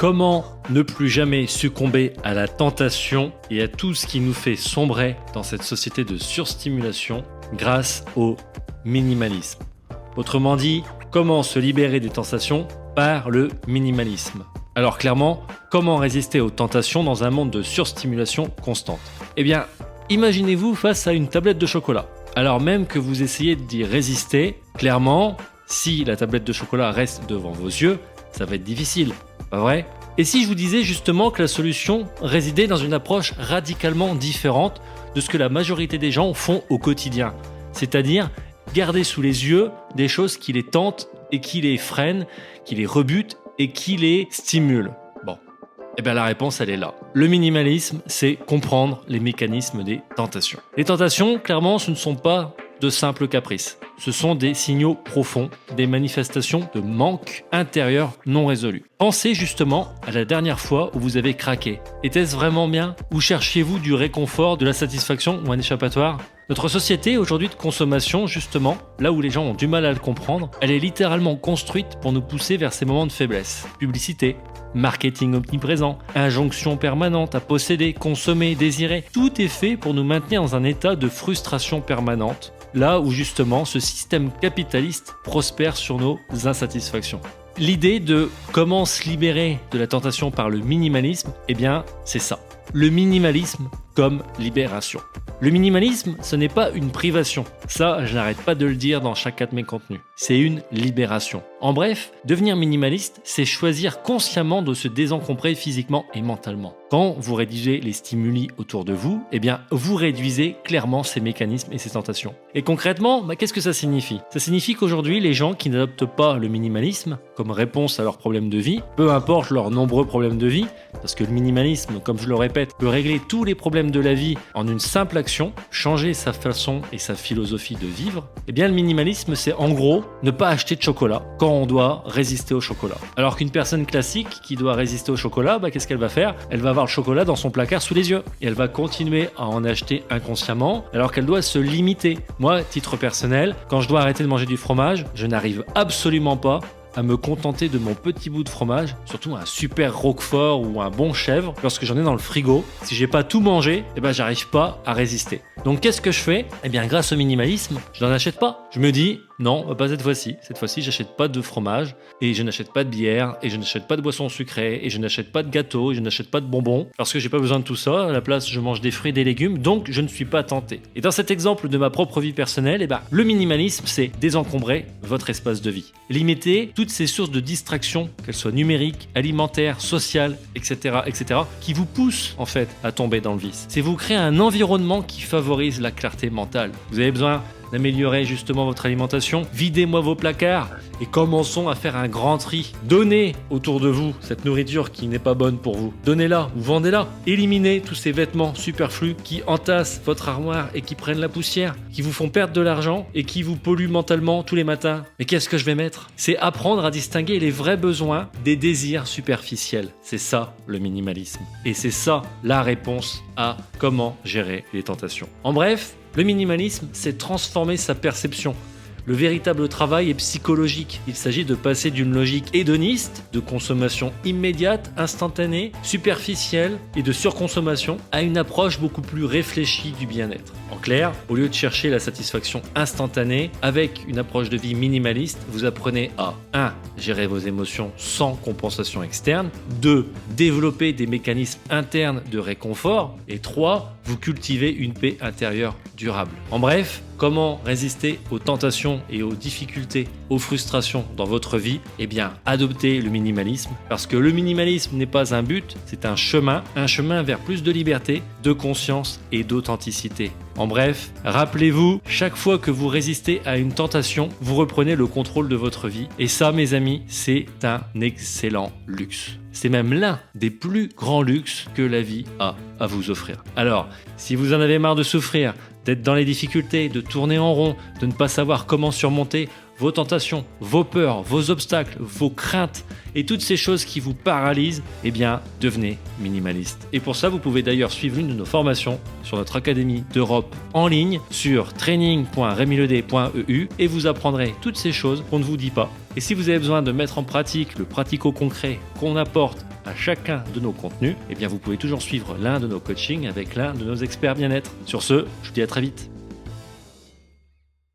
Comment ne plus jamais succomber à la tentation et à tout ce qui nous fait sombrer dans cette société de surstimulation grâce au minimalisme. Autrement dit, comment se libérer des tentations par le minimalisme. Alors clairement, comment résister aux tentations dans un monde de surstimulation constante? Eh bien, imaginez-vous face à une tablette de chocolat. Alors même que vous essayez d'y résister, clairement, si la tablette de chocolat reste devant vos yeux, ça va être difficile, pas vrai? Et si je vous disais justement que la solution résidait dans une approche radicalement différente de ce que la majorité des gens font au quotidien, c'est-à-dire garder sous les yeux des choses qui les tentent et qui les freinent, qui les rebutent et qui les stimulent. Bon, eh bien la réponse elle est là. Le minimalisme, c'est comprendre les mécanismes des tentations. Les tentations, clairement, ce ne sont pas de simples caprices. Ce sont des signaux profonds, des manifestations de manque intérieur non résolu. Pensez justement à la dernière fois où vous avez craqué. Était-ce vraiment bien? Ou cherchiez-vous du réconfort, de la satisfaction ou un échappatoire? Notre société aujourd'hui de consommation, justement, là où les gens ont du mal à le comprendre, elle est littéralement construite pour nous pousser vers ces moments de faiblesse. Publicité, marketing omniprésent, injonction permanente à posséder, consommer, désirer. Tout est fait pour nous maintenir dans un état de frustration permanente, là où justement ce système capitaliste prospère sur nos insatisfactions. L'idée de comment se libérer de la tentation par le minimalisme, eh bien, c'est ça. Le minimalisme comme libération. Le minimalisme, ce n'est pas une privation. Ça, je n'arrête pas de le dire dans chacun de mes contenus. C'est une libération. En bref, devenir minimaliste, c'est choisir consciemment de se désencombrer physiquement et mentalement. Quand vous réduisez les stimuli autour de vous, eh bien, vous réduisez clairement ces mécanismes et ces tentations. Et concrètement, qu'est-ce que ça signifie? Ça signifie qu'aujourd'hui, les gens qui n'adoptent pas le minimalisme comme réponse à leurs problèmes de vie, peu importe leurs nombreux problèmes de vie, parce que le minimalisme, comme je le répète, peut régler tous les problèmes de la vie en une simple action, changer sa façon et sa philosophie de vivre, eh bien le minimalisme c'est en gros ne pas acheter de chocolat quand on doit résister au chocolat. Alors qu'une personne classique qui doit résister au chocolat, qu'est-ce qu'elle va faire? Elle va avoir le chocolat dans son placard sous les yeux et elle va continuer à en acheter inconsciemment alors qu'elle doit se limiter. Moi, titre personnel, quand je dois arrêter de manger du fromage, je n'arrive absolument pas à me contenter de mon petit bout de fromage, surtout un super roquefort ou un bon chèvre, lorsque j'en ai dans le frigo. Si j'ai pas tout mangé, j'arrive pas à résister. Donc qu'est-ce que je fais? Eh bien grâce au minimalisme, je n'en achète pas. Je me dis non, pas cette fois-ci. Cette fois-ci, j'achète pas de fromage et je n'achète pas de bière et je n'achète pas de boissons sucrées et je n'achète pas de gâteaux et je n'achète pas de bonbons parce que j'ai pas besoin de tout ça. À la place, je mange des fruits et des légumes, donc je ne suis pas tenté. Et dans cet exemple de ma propre vie personnelle, le minimalisme, c'est désencombrer votre espace de vie. Limiter toutes ces sources de distraction, qu'elles soient numériques, alimentaires, sociales, etc., qui vous poussent en fait à tomber dans le vice. C'est vous créer un environnement qui favorise la clarté mentale. Vous avez besoin d'améliorer justement votre alimentation, videz-moi vos placards et commençons à faire un grand tri. Donnez autour de vous cette nourriture qui n'est pas bonne pour vous. Donnez-la ou vendez-la. Éliminez tous ces vêtements superflus qui entassent votre armoire et qui prennent la poussière, qui vous font perdre de l'argent et qui vous polluent mentalement tous les matins. Mais qu'est-ce que je vais mettre? C'est apprendre à distinguer les vrais besoins des désirs superficiels. C'est ça le minimalisme. Et c'est ça la réponse à comment gérer les tentations. En bref, le minimalisme, c'est transformer sa perception. Le véritable travail est psychologique. Il s'agit de passer d'une logique hédoniste, de consommation immédiate, instantanée, superficielle et de surconsommation, à une approche beaucoup plus réfléchie du bien-être. En clair, au lieu de chercher la satisfaction instantanée, avec une approche de vie minimaliste, vous apprenez à 1. Gérer vos émotions sans compensation externe, 2. Développer des mécanismes internes de réconfort, et 3. Vous cultivez une paix intérieure durable. En bref, comment résister aux tentations et aux difficultés, aux frustrations dans votre vie? Eh bien, adoptez le minimalisme, parce que le minimalisme n'est pas un but, c'est un chemin vers plus de liberté, de conscience et d'authenticité. En bref, rappelez-vous, chaque fois que vous résistez à une tentation, vous reprenez le contrôle de votre vie. Et ça, mes amis, c'est un excellent luxe. C'est même l'un des plus grands luxes que la vie a à vous offrir. Alors, si vous en avez marre de souffrir, d'être dans les difficultés, de tourner en rond, de ne pas savoir comment surmonter vos tentations, vos peurs, vos obstacles, vos craintes et toutes ces choses qui vous paralysent, eh bien, devenez minimaliste. Et pour ça, vous pouvez d'ailleurs suivre l'une de nos formations sur notre Académie d'Europe en ligne sur training.remilede.eu et vous apprendrez toutes ces choses qu'on ne vous dit pas. Et si vous avez besoin de mettre en pratique le pratico-concret qu'on apporte à chacun de nos contenus, eh bien, vous pouvez toujours suivre l'un de nos coachings avec l'un de nos experts bien-être. Sur ce, je vous dis à très vite.